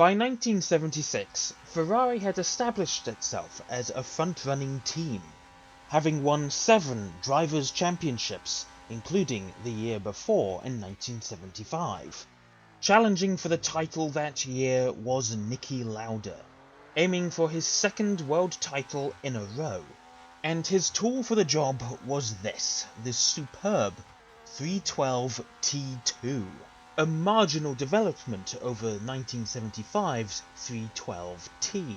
By 1976, Ferrari had established itself as a front-running team, having won 7 Drivers' Championships, including the year before in 1975. Challenging for the title that year was Niki Lauda, aiming for his 2nd world title in a row. And his tool for the job was this superb 312 T2, a marginal development over 1975's 312T,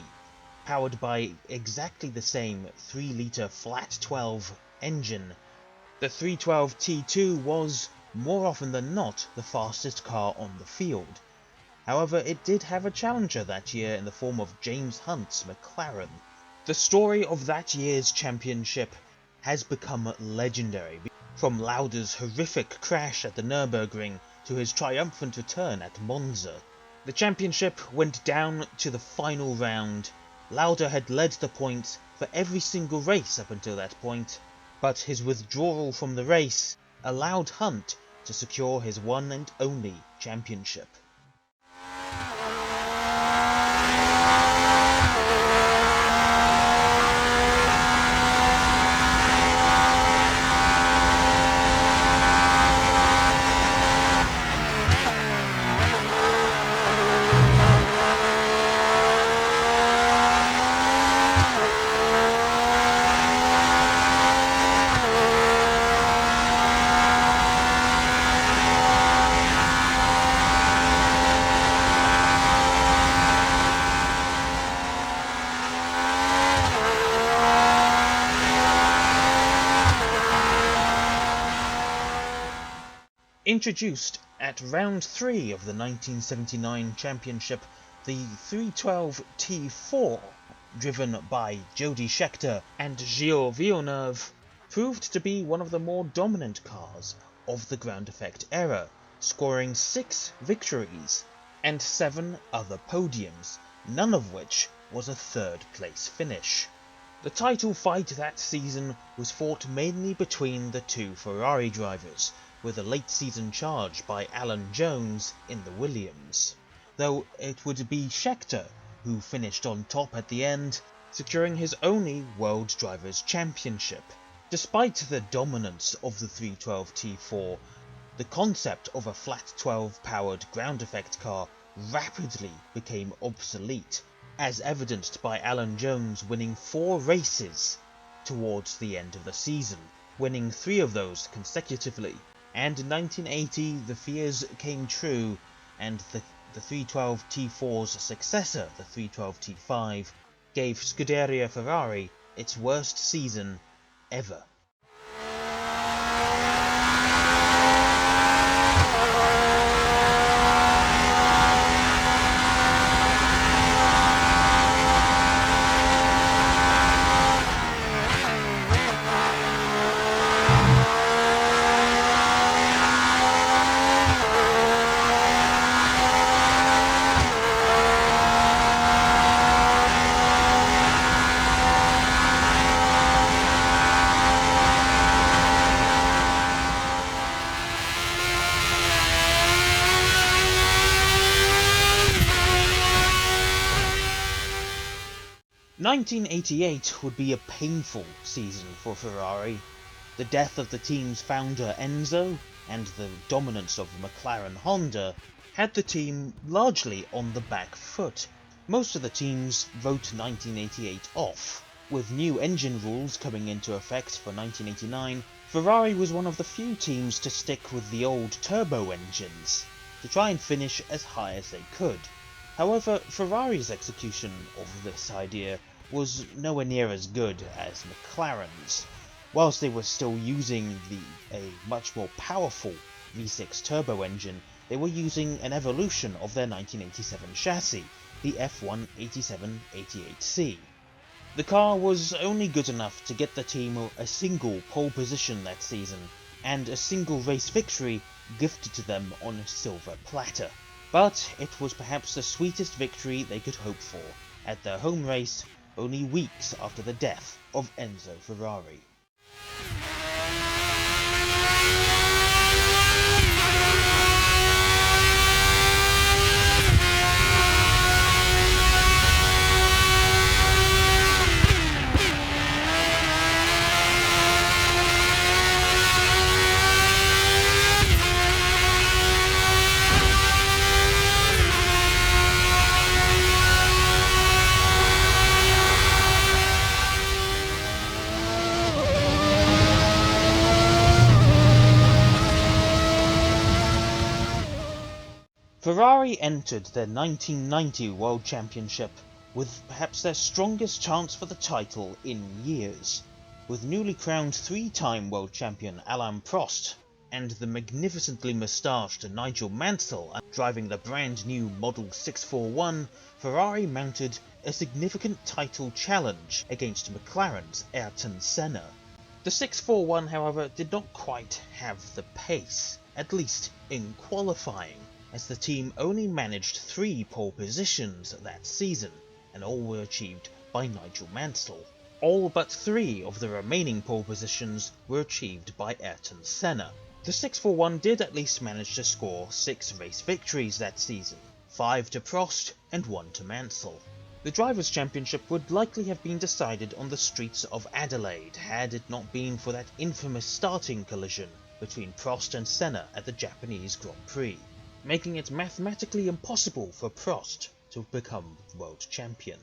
powered by exactly the same 3-litre flat 12 engine. The 312 T2 was, more often than not, the fastest car on the field. However, it did have a challenger that year in the form of James Hunt's McLaren. The story of that year's championship has become legendary, from Lauda's horrific crash at the Nürburgring to his triumphant return at Monza. The championship went down to the final round. Lauda had led the points for every single race up until that point, but his withdrawal from the race allowed Hunt to secure his one and only championship. Introduced at round 3 of the 1979 championship, the 312 T4, driven by Jody Scheckter and Gilles Villeneuve, proved to be one of the more dominant cars of the ground effect era, scoring 6 victories and 7 other podiums, none of which was a 3rd place finish. The title fight that season was fought mainly between the 2 Ferrari drivers, with a late-season charge by Alan Jones in the Williams, though it would be Scheckter who finished on top at the end, securing his only World Drivers' Championship. Despite the dominance of the 312 T4, the concept of a flat 12-powered ground effect car rapidly became obsolete, as evidenced by Alan Jones winning 4 races towards the end of the season, winning 3 of those consecutively. And in 1980, the fears came true, and the 312 T4's successor, the 312 T5, gave Scuderia Ferrari its worst season ever. (1988) would be a painful season for Ferrari. The death of the team's founder Enzo, and the dominance of McLaren Honda, had the team largely on the back foot. Most of the teams wrote 1988 off. With new engine rules coming into effect for 1989, Ferrari was one of the few teams to stick with the old turbo engines, to try and finish as high as they could. However, Ferrari's execution of this idea was nowhere near as good as McLaren's. Whilst they were still using a much more powerful V6 turbo engine, they were using an evolution of their 1987 chassis, the F1 8788C. The car was only good enough to get the team a single pole position that season, and a single race victory gifted to them on a silver platter. But it was perhaps the sweetest victory they could hope for, at their home race only weeks after the death of Enzo Ferrari. Ferrari entered their 1990 World Championship with perhaps their strongest chance for the title in years, with newly crowned three-time world champion Alain Prost and the magnificently moustached Nigel Mansell driving the brand new Model 641. Ferrari mounted a significant title challenge against McLaren's Ayrton Senna. The 641, however, did not quite have the pace, at least in qualifying, as the team only managed 3 pole positions that season, and all were achieved by Nigel Mansell. All but 3 of the remaining pole positions were achieved by Ayrton Senna. The 641 did at least manage to score 6 race victories that season, 5 to Prost and 1 to Mansell. The Drivers' Championship would likely have been decided on the streets of Adelaide had it not been for that infamous starting collision between Prost and Senna at the Japanese Grand Prix, making it mathematically impossible for Prost to become world champion.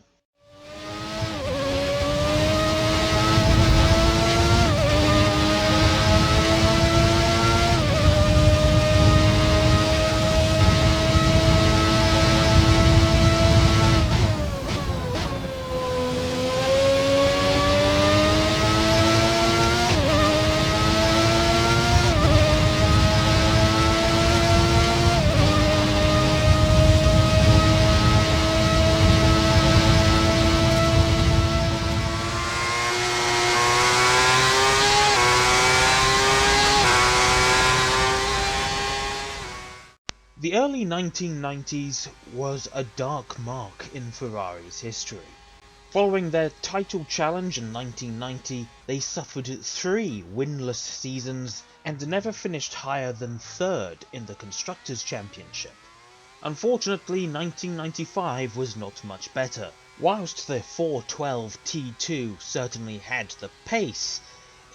The early 1990s was a dark mark in Ferrari's history. Following their title challenge in 1990, they suffered 3 winless seasons and never finished higher than 3rd in the Constructors' Championship. Unfortunately, 1995 was not much better. Whilst the 412 T2 certainly had the pace,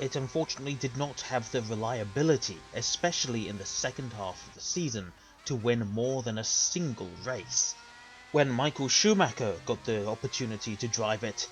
it unfortunately did not have the reliability, especially in the second half of the season, to win more than a single race. When Michael Schumacher got the opportunity to drive it,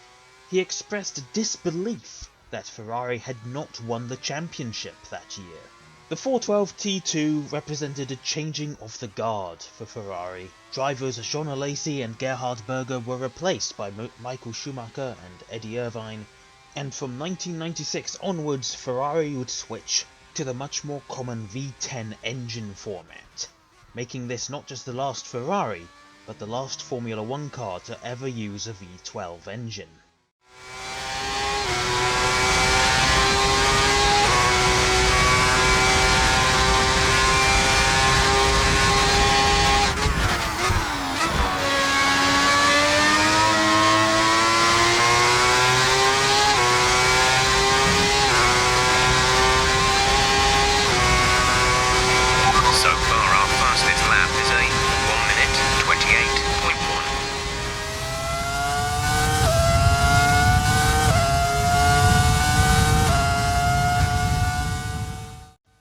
he expressed disbelief that Ferrari had not won the championship that year. The 412 T2 represented a changing of the guard for Ferrari. Drivers Jean Alesi and Gerhard Berger were replaced by Michael Schumacher and Eddie Irvine, and from 1996 onwards Ferrari would switch to the much more common V10 engine format, making this not just the last Ferrari, but the last Formula 1 car to ever use a V12 engine.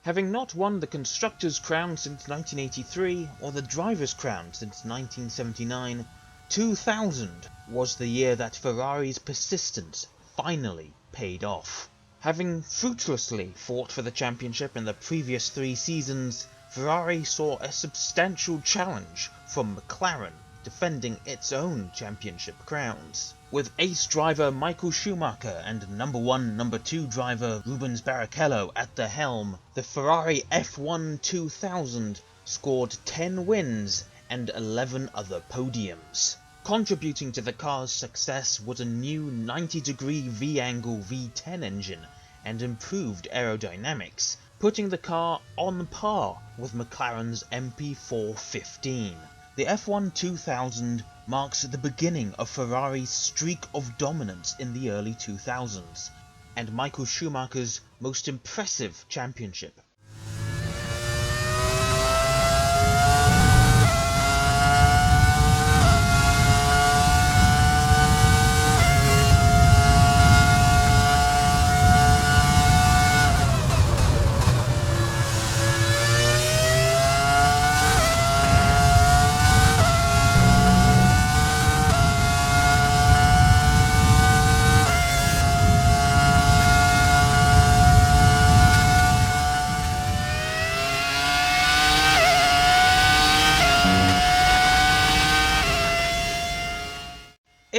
Having not won the Constructors' Crown since 1983 or the Drivers' Crown since 1979, 2000 was the year that Ferrari's persistence finally paid off. Having fruitlessly fought for the championship in the previous 3 seasons, Ferrari saw a substantial challenge from McLaren defending its own championship crowns. With ace driver Michael Schumacher and number 1, number 2 driver Rubens Barrichello at the helm, the Ferrari F1 2000 scored 10 wins and 11 other podiums. Contributing to the car's success was a new 90-degree V-angle V10 engine and improved aerodynamics, putting the car on par with McLaren's MP415. The F1 2000 marks the beginning of Ferrari's streak of dominance in the early 2000s, and Michael Schumacher's most impressive championship.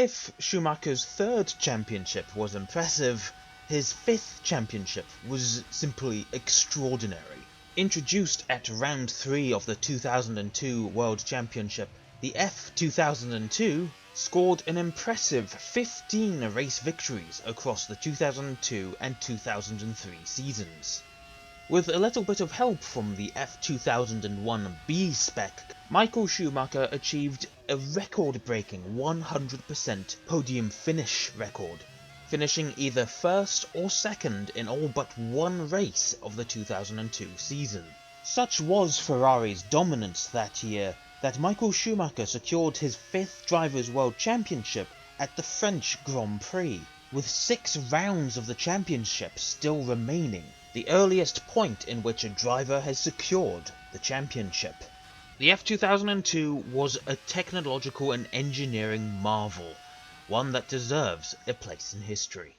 If Schumacher's third championship was impressive, his fifth championship was simply extraordinary. Introduced at round 3 of the 2002 World Championship, the F2002 scored an impressive 15 race victories across the 2002 and 2003 seasons. With a little bit of help from the F2001 B-Spec, Michael Schumacher achieved a record-breaking 100% podium finish record, finishing either first or second in all but one race of the 2002 season. Such was Ferrari's dominance that year that Michael Schumacher secured his 5th Drivers' World Championship at the French Grand Prix, with 6 rounds of the championship still remaining, the earliest point in which a driver has secured the championship. The F2002 was a technological and engineering marvel, one that deserves a place in history.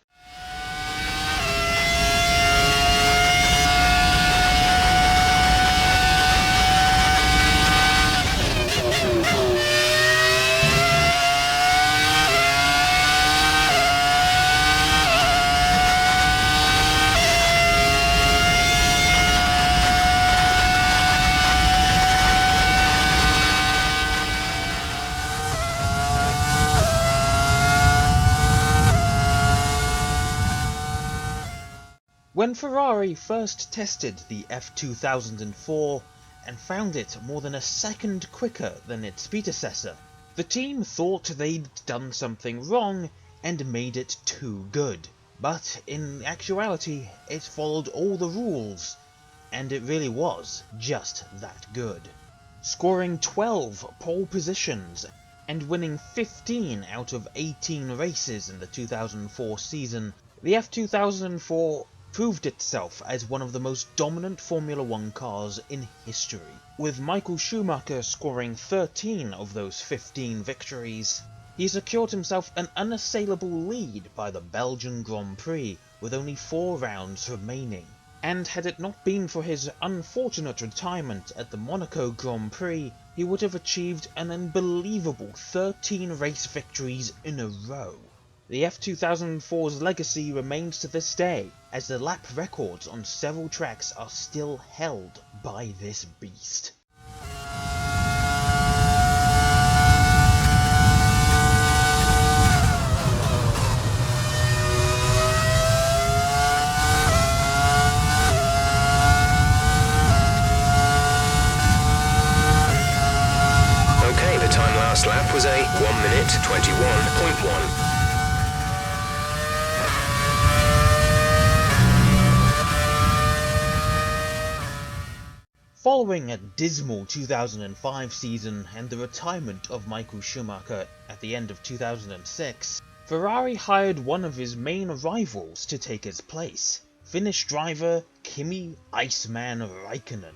When Ferrari first tested the F2004 and found it more than a second quicker than its predecessor, the team thought they'd done something wrong and made it too good. But in actuality, it followed all the rules, and it really was just that good. Scoring 12 pole positions and winning 15 out of 18 races in the 2004 season, the F2004 proved itself as one of the most dominant Formula 1 cars in history, with Michael Schumacher scoring 13 of those 15 victories. He secured himself an unassailable lead by the Belgian Grand Prix with only 4 rounds remaining, and had it not been for his unfortunate retirement at the Monaco Grand Prix, he would have achieved an unbelievable 13 race victories in a row. The F2004's legacy remains to this day, as the lap records on several tracks are still held by this beast. Okay, the time last lap was a 1 minute 21.1. Following a dismal 2005 season and the retirement of Michael Schumacher at the end of 2006, Ferrari hired one of his main rivals to take his place, Finnish driver Kimi "Iceman" Räikkönen.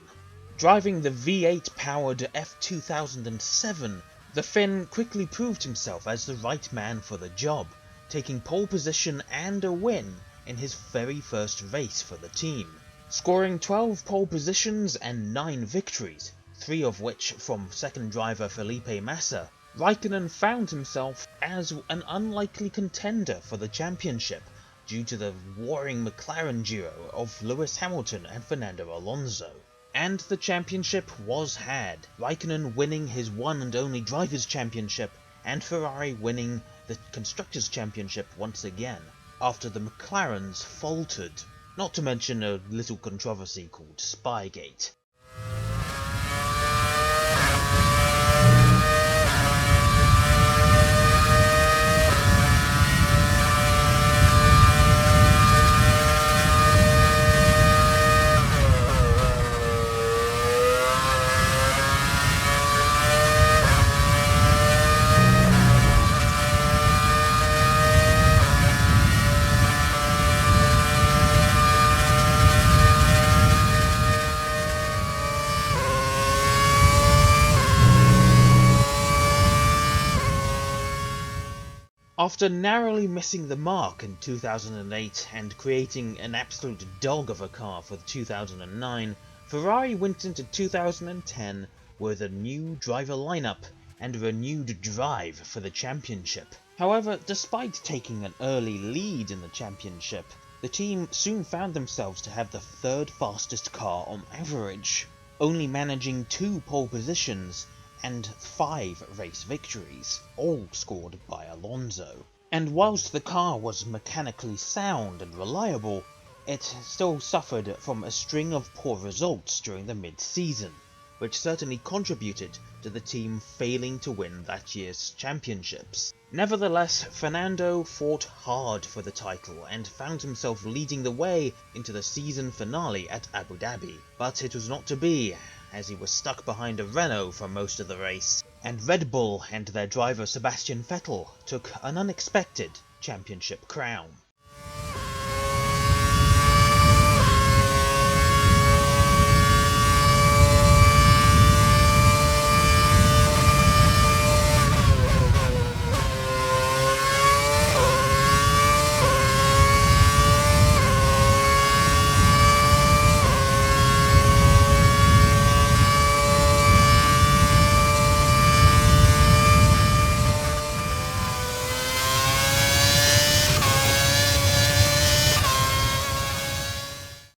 Driving the V8-powered F2007, the Finn quickly proved himself as the right man for the job, taking pole position and a win in his very first race for the team. Scoring 12 pole positions and 9 victories, 3 of which from second driver Felipe Massa, Räikkönen found himself as an unlikely contender for the championship due to the warring McLaren duo of Lewis Hamilton and Fernando Alonso. And the championship was had, Räikkönen winning his one and only Drivers' Championship and Ferrari winning the Constructors' Championship once again, after the McLarens faltered. Not to mention a little controversy called Spygate. After narrowly missing the mark in 2008 and creating an absolute dog of a car for 2009, Ferrari went into 2010 with a new driver lineup and a renewed drive for the championship. However, despite taking an early lead in the championship, the team soon found themselves to have the third fastest car on average, only managing 2 pole positions and 5 race victories, all scored by Alonso. And whilst the car was mechanically sound and reliable, it still suffered from a string of poor results during the mid-season, which certainly contributed to the team failing to win that year's championships. Nevertheless, Fernando fought hard for the title and found himself leading the way into the season finale at Abu Dhabi, but it was not to be, as he was stuck behind a Renault for most of the race, and Red Bull and their driver Sebastian Vettel took an unexpected championship crown.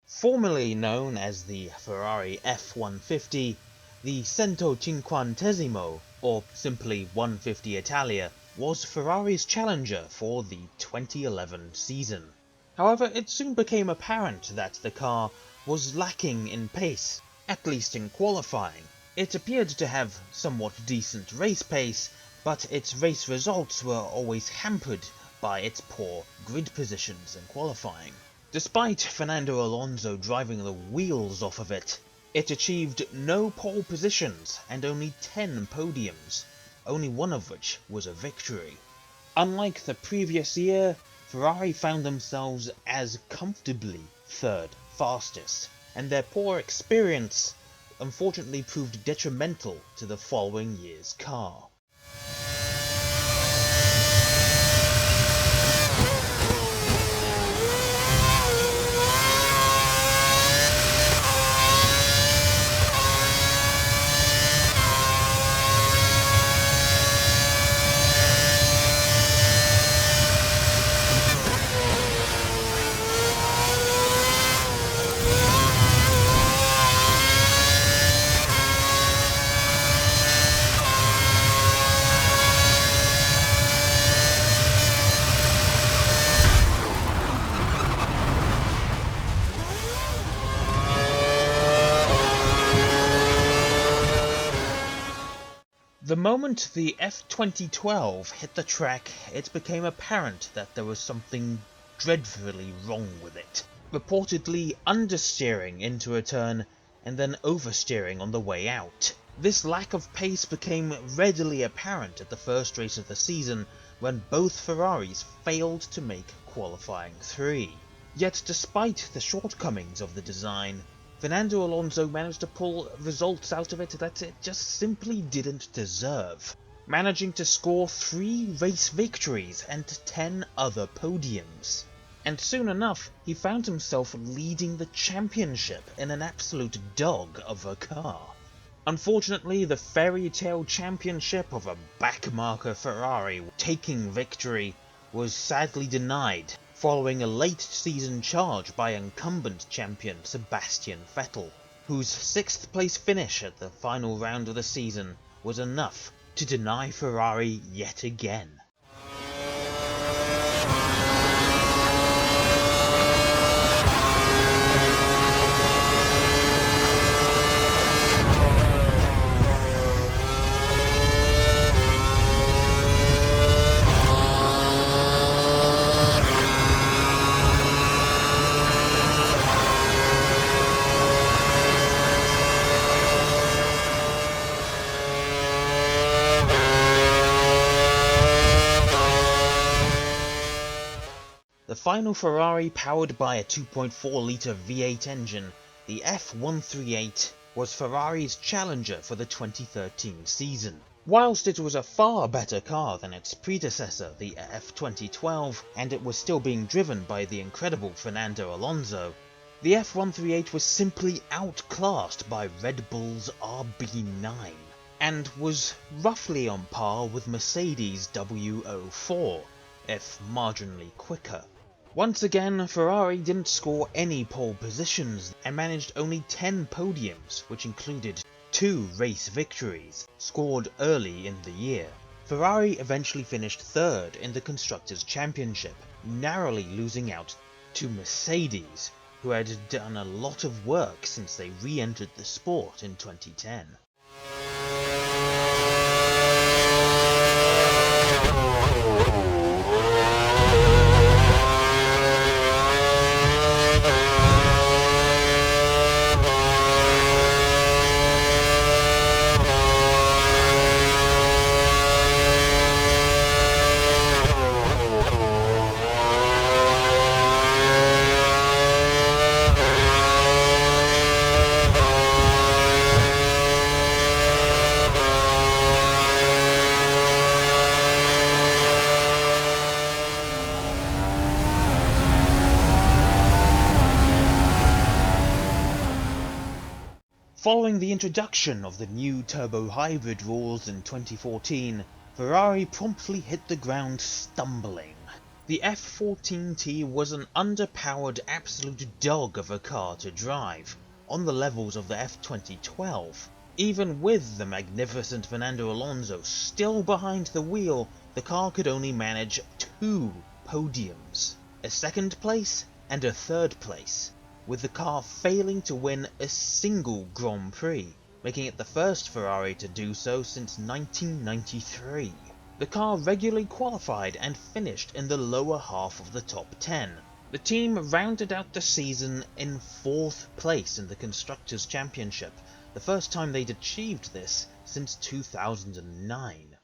Formerly known as the Ferrari F150, the Centocinquantesimo, or simply 150 Italia, was Ferrari's challenger for the 2011 season. However, it soon became apparent that the car was lacking in pace, at least in qualifying. It appeared to have somewhat decent race pace, but its race results were always hampered by its poor grid positions in qualifying. Despite Fernando Alonso driving the wheels off of it, it achieved no pole positions and only 10 podiums, only one of which was a victory. Unlike the previous year, Ferrari found themselves as comfortably third fastest, and their poor experience unfortunately proved detrimental to the following year's car. The moment the F2012 hit the track, it became apparent that there was something dreadfully wrong with it, reportedly understeering into a turn and then oversteering on the way out. This lack of pace became readily apparent at the first race of the season when both Ferraris failed to make qualifying 3. Yet despite the shortcomings of the design, Fernando Alonso managed to pull results out of it that it just simply didn't deserve, managing to score 3 race victories and 10 other podiums. And soon enough, he found himself leading the championship in an absolute dog of a car. Unfortunately, the fairy tale championship of a backmarker Ferrari taking victory was sadly denied, following a late-season charge by incumbent champion Sebastian Vettel, whose 6th place finish at the final round of the season was enough to deny Ferrari yet again. The final Ferrari, powered by a 2.4-litre V8 engine, the F138, was Ferrari's challenger for the 2013 season. Whilst it was a far better car than its predecessor, the F2012, and it was still being driven by the incredible Fernando Alonso, the F138 was simply outclassed by Red Bull's RB9. and was roughly on par with Mercedes W04, if marginally quicker. Once again, Ferrari didn't score any pole positions and managed only 10 podiums, which included 2 race victories, scored early in the year. Ferrari eventually finished 3rd in the Constructors' Championship, narrowly losing out to Mercedes, who had done a lot of work since they re-entered the sport in 2010. Following the introduction of the new turbo hybrid rules in 2014, Ferrari promptly hit the ground stumbling. The F14T was an underpowered absolute dog of a car to drive, on the levels of the F2012. Even with the magnificent Fernando Alonso still behind the wheel, the car could only manage 2 podiums, a 2nd place and a 3rd place, with the car failing to win a single Grand Prix, making it the first Ferrari to do so since 1993. The car regularly qualified and finished in the lower half of the top 10. The team rounded out the season in 4th place in the Constructors' Championship, the first time they'd achieved this since 2009.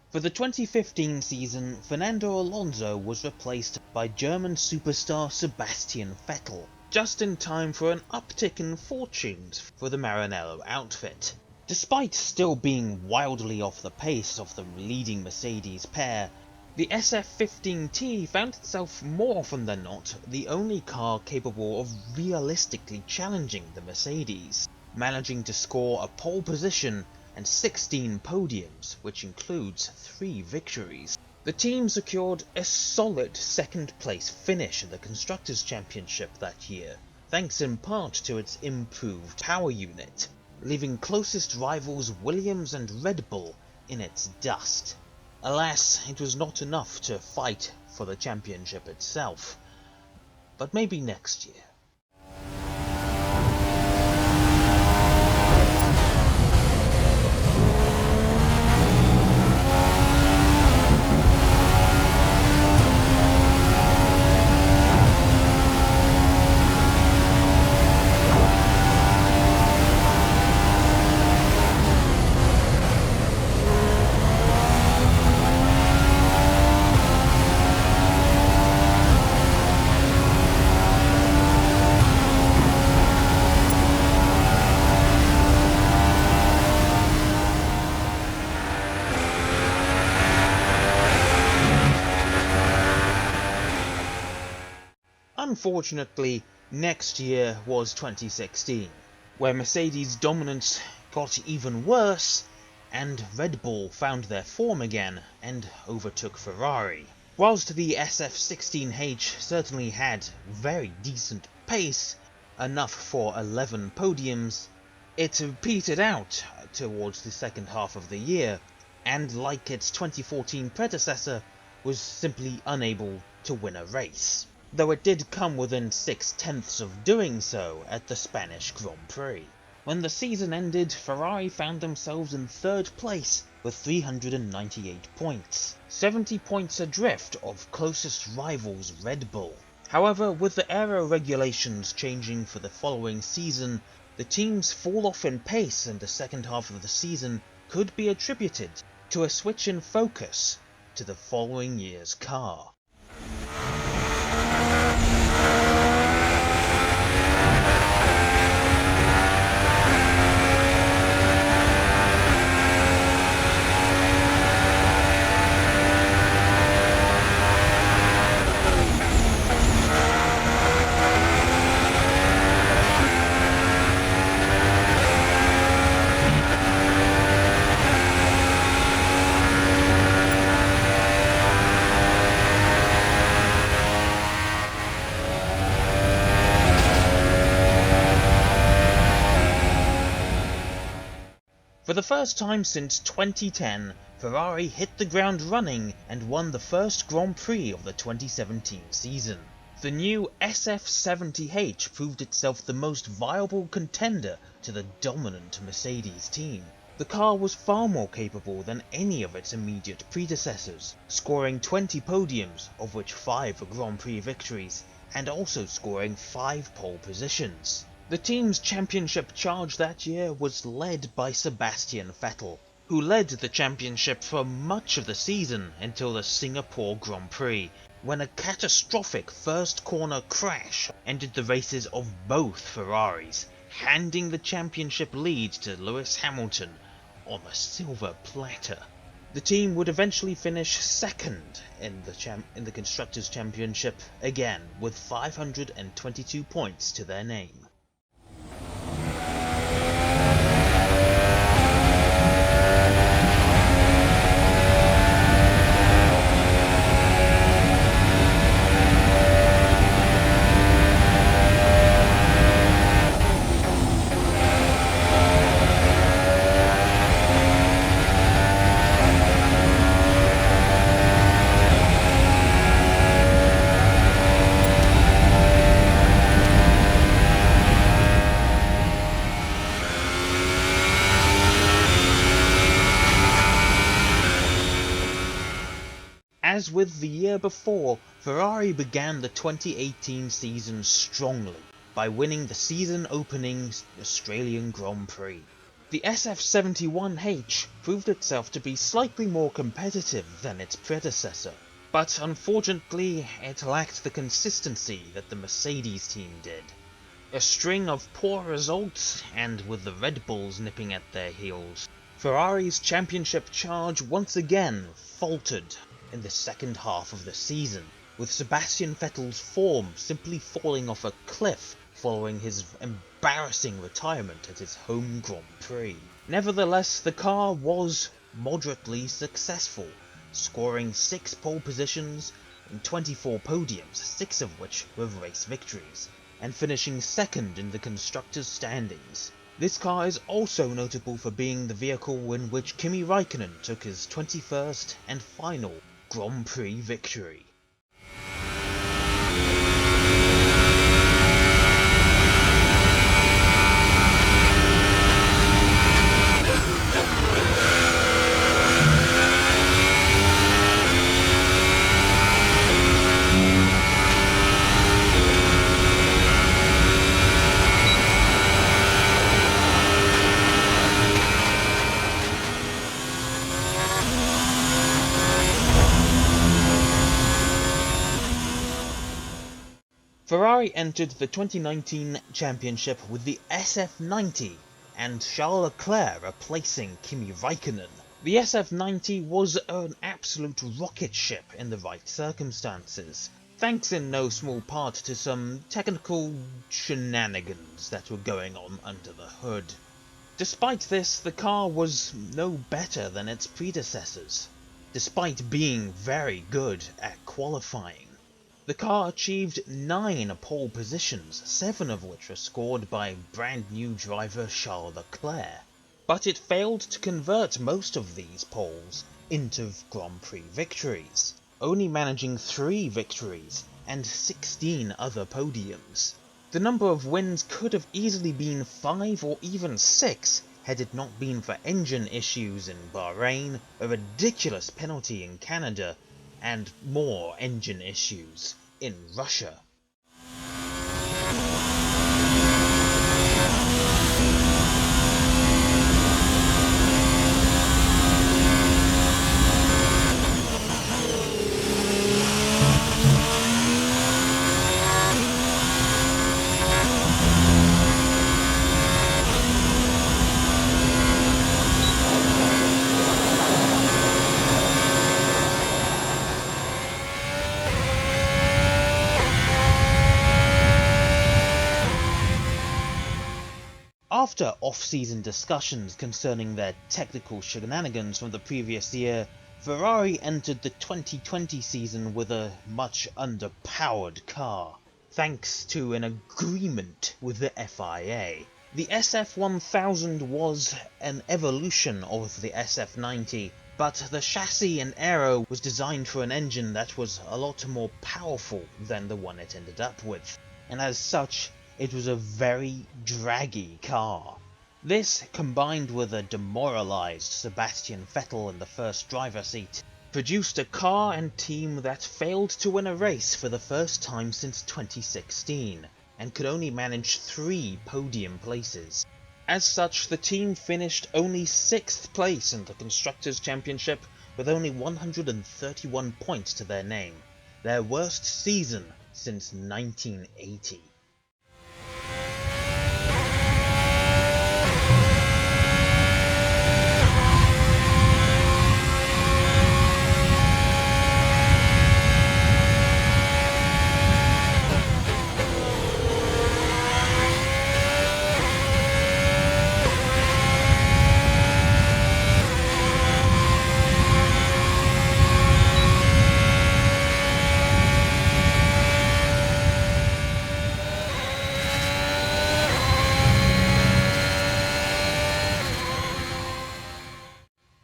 For the 2015 season, Fernando Alonso was replaced by German superstar Sebastian Vettel, just in time for an uptick in fortunes for the Maranello outfit. Despite still being wildly off the pace of the leading Mercedes pair, the SF15T found itself more often than not the only car capable of realistically challenging the Mercedes, managing to score a pole position and 16 podiums, which includes 3 victories. The team secured a solid 2nd place finish in the Constructors' Championship that year, thanks in part to its improved power unit, leaving closest rivals Williams and Red Bull in its dust. Alas, it was not enough to fight for the championship itself, but maybe next year. Unfortunately, next year was 2016, where Mercedes' dominance got even worse and Red Bull found their form again and overtook Ferrari. Whilst the SF16H certainly had very decent pace, enough for 11 podiums, it petered out towards the second half of the year, and like its 2014 predecessor, was simply unable to win a race, though it did come within 6/10 of doing so at the Spanish Grand Prix. When the season ended, Ferrari found themselves in third place with 398 points, 70 points adrift of closest rivals Red Bull. However, with the aero regulations changing for the following season, the team's fall off in pace in the second half of the season could be attributed to a switch in focus to the following year's car. For the first time since 2010, Ferrari hit the ground running and won the first Grand Prix of the 2017 season. The new SF70H proved itself the most viable contender to the dominant Mercedes team. The car was far more capable than any of its immediate predecessors, scoring 20 podiums, of which 5 were Grand Prix victories, and also scoring 5 pole positions. The team's championship charge that year was led by Sebastian Vettel, who led the championship for much of the season until the Singapore Grand Prix, when a catastrophic first corner crash ended the races of both Ferraris, handing the championship lead to Lewis Hamilton on a silver platter. The team would eventually finish second in the Constructors' Championship, again with 522 points to their name. As with the year before, Ferrari began the 2018 season strongly by winning the season-opening Australian Grand Prix. The SF71H proved itself to be slightly more competitive than its predecessor, but unfortunately it lacked the consistency that the Mercedes team did. A string of poor results, and with the Red Bulls nipping at their heels, Ferrari's championship charge once again faltered in the second half of the season, with Sebastian Vettel's form simply falling off a cliff following his embarrassing retirement at his home Grand Prix. Nevertheless, the car was moderately successful, scoring 6 pole positions and 24 podiums, 6 of which were race victories, and finishing second in the constructors' standings. This car is also notable for being the vehicle in which Kimi Raikkonen took his 21st and final Grand Prix victory. Ferrari entered the 2019 championship with the SF90 and Charles Leclerc replacing Kimi Raikkonen. The SF90 was an absolute rocket ship in the right circumstances, thanks in no small part to some technical shenanigans that were going on under the hood. Despite this, the car was no better than its predecessors, despite being very good at qualifying. The car achieved 9 pole positions, 7 of which were scored by brand new driver Charles Leclerc, but it failed to convert most of these poles into Grand Prix victories, only managing 3 victories and 16 other podiums. The number of wins could have easily been 5 or even 6 had it not been for engine issues in Bahrain, a ridiculous penalty in Canada, and more engine issues in Russia. After off-season discussions concerning their technical shenanigans from the previous year, Ferrari entered the 2020 season with a much underpowered car, thanks to an agreement with the FIA. The SF1000 was an evolution of the SF90, but the chassis and aero was designed for an engine that was a lot more powerful than the one it ended up with, and as such, it was a very draggy car. This, combined with a demoralised Sebastian Vettel in the first driver seat, produced a car and team that failed to win a race for the first time since 2016, and could only manage 3 podium places. As such, the team finished only 6th place in the Constructors' Championship with only 131 points to their name, their worst season since 1980.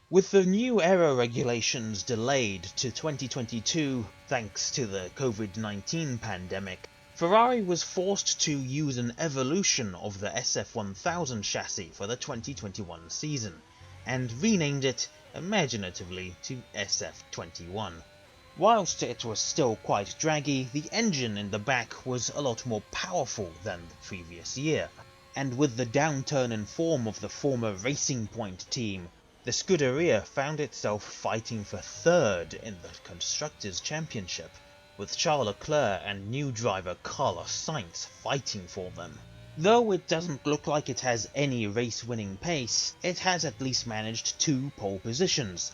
With the new aero regulations delayed to 2022 thanks to the COVID-19 pandemic, Ferrari was forced to use an evolution of the SF1000 chassis for the 2021 season, and renamed it imaginatively to SF21. Whilst it was still quite draggy, the engine in the back was a lot more powerful than the previous year, and with the downturn in form of the former Racing Point team, the Scuderia found itself fighting for 3rd in the Constructors' Championship, with Charles Leclerc and new driver Carlos Sainz fighting for them. Though it doesn't look like it has any race-winning pace, it has at least managed 2 pole positions,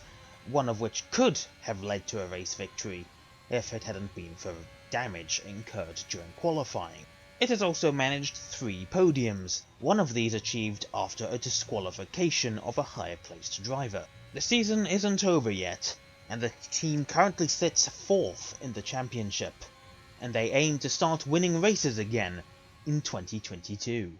one of which could have led to a race victory if it hadn't been for damage incurred during qualifying. It has also managed 3 podiums, one of these achieved after a disqualification of a higher placed driver. The season isn't over yet, and the team currently sits 4th in the championship, and they aim to start winning races again in 2022.